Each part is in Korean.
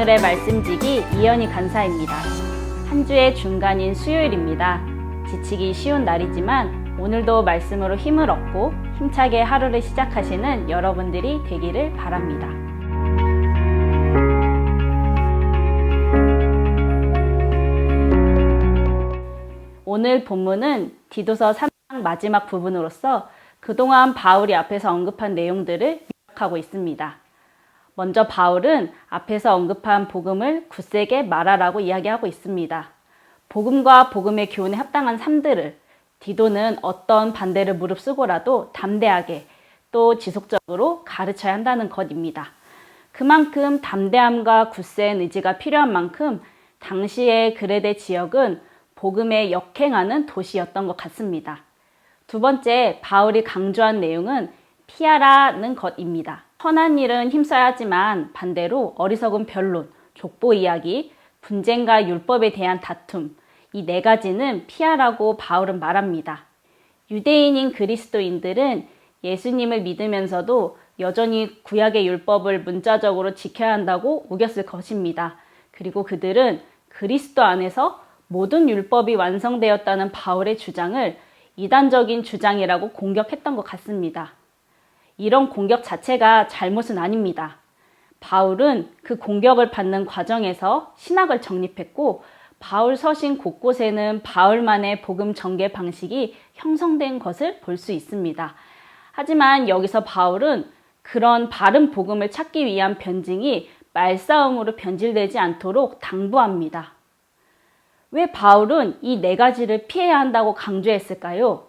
오늘의 말씀지기 이현희 간사입니다. 한 주의 중간인 수요일입니다. 지치기 쉬운 날이지만 오늘도 말씀으로 힘을 얻고 힘차게 하루를 시작하시는 여러분들이 되기를 바랍니다. 오늘 본문은 디도서 3장 마지막 부분으로서 그동안 바울이 앞에서 언급한 내용들을 요약하고 있습니다. 먼저 바울은 앞에서 언급한 복음을 굳세게 말하라고 이야기하고 있습니다. 복음과 복음의 교훈에 합당한 삶들을 디도는 어떤 반대를 무릅쓰고라도 담대하게 또 지속적으로 가르쳐야 한다는 것입니다. 그만큼 담대함과 굳센 의지가 필요한 만큼 당시의 그레데 지역은 복음에 역행하는 도시였던 것 같습니다. 두 번째, 바울이 강조한 내용은 피하라는 것입니다. 선한 일은 힘써야 하지만 반대로 어리석은 변론, 족보 이야기, 분쟁과 율법에 대한 다툼, 이 네 가지는 피하라고 바울은 말합니다. 유대인인 그리스도인들은 예수님을 믿으면서도 여전히 구약의 율법을 문자적으로 지켜야 한다고 우겼을 것입니다. 그리고 그들은 그리스도 안에서 모든 율법이 완성되었다는 바울의 주장을 이단적인 주장이라고 공격했던 것 같습니다. 이런 공격 자체가 잘못은 아닙니다. 바울은 그 공격을 받는 과정에서 신학을 정립했고 바울 서신 곳곳에는 바울만의 복음 전개 방식이 형성된 것을 볼 수 있습니다. 하지만 여기서 바울은 그런 바른 복음을 찾기 위한 변증이 말싸움으로 변질되지 않도록 당부합니다. 왜 바울은 이 네 가지를 피해야 한다고 강조했을까요?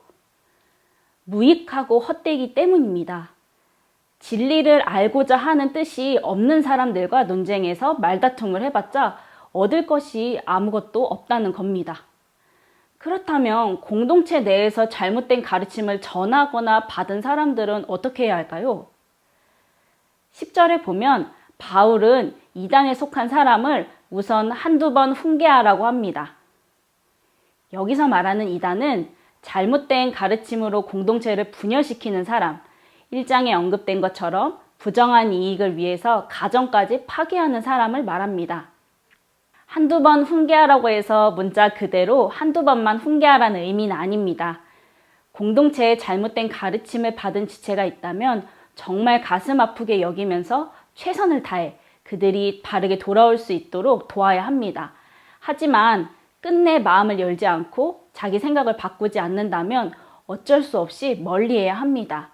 무익하고 헛되기 때문입니다. 진리를 알고자 하는 뜻이 없는 사람들과 논쟁에서 말다툼을 해봤자 얻을 것이 아무것도 없다는 겁니다. 그렇다면 공동체 내에서 잘못된 가르침을 전하거나 받은 사람들은 어떻게 해야 할까요? 10절에 보면 바울은 이단에 속한 사람을 우선 한두 번 훈계하라고 합니다. 여기서 말하는 이단은 잘못된 가르침으로 공동체를 분열시키는 사람, 1장에 언급된 것처럼 부정한 이익을 위해서 가정까지 파괴하는 사람을 말합니다. 한두 번 훈계하라고 해서 문자 그대로 한두 번만 훈계하라는 의미는 아닙니다. 공동체에 잘못된 가르침을 받은 지체가 있다면 정말 가슴 아프게 여기면서 최선을 다해 그들이 바르게 돌아올 수 있도록 도와야 합니다. 하지만 끝내 마음을 열지 않고 자기 생각을 바꾸지 않는다면 어쩔 수 없이 멀리해야 합니다.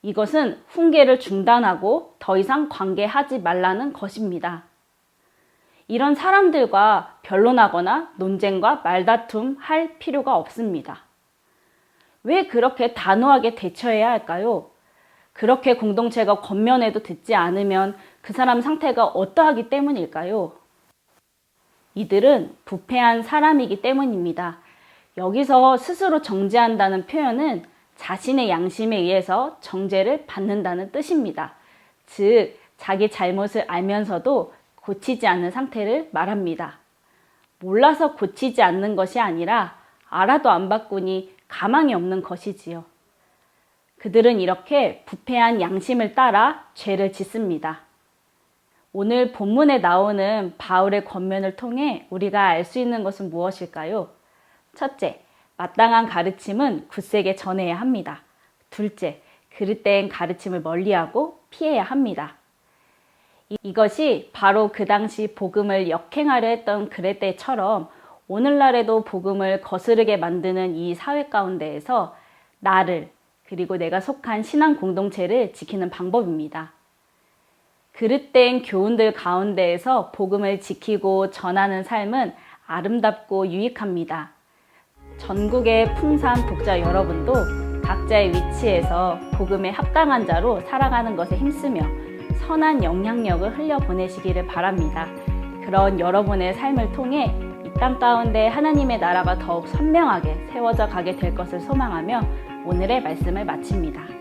이것은 훈계를 중단하고 더 이상 관계하지 말라는 것입니다. 이런 사람들과 변론하거나 논쟁과 말다툼 할 필요가 없습니다. 왜 그렇게 단호하게 대처해야 할까요? 그렇게 공동체가 권면해도 듣지 않으면 그 사람 상태가 어떠하기 때문일까요? 이들은 부패한 사람이기 때문입니다. 여기서 스스로 정죄한다는 표현은 자신의 양심에 의해서 정죄를 받는다는 뜻입니다. 즉, 자기 잘못을 알면서도 고치지 않는 상태를 말합니다. 몰라서 고치지 않는 것이 아니라 알아도 안 바꾸니 가망이 없는 것이지요. 그들은 이렇게 부패한 양심을 따라 죄를 짓습니다. 오늘 본문에 나오는 바울의 권면을 통해 우리가 알 수 있는 것은 무엇일까요? 첫째, 마땅한 가르침은 굳세게 전해야 합니다. 둘째, 그릇된 가르침을 멀리하고 피해야 합니다. 이것이 바로 그 당시 복음을 역행하려 했던 그레데처럼 오늘날에도 복음을 거스르게 만드는 이 사회 가운데에서 나를 그리고 내가 속한 신앙 공동체를 지키는 방법입니다. 그릇된 교훈들 가운데에서 복음을 지키고 전하는 삶은 아름답고 유익합니다. 전국의 풍산 독자 여러분도 각자의 위치에서 복음에 합당한 자로 살아가는 것에 힘쓰며 선한 영향력을 흘려보내시기를 바랍니다. 그런 여러분의 삶을 통해 이 땅 가운데 하나님의 나라가 더욱 선명하게 세워져 가게 될 것을 소망하며 오늘의 말씀을 마칩니다.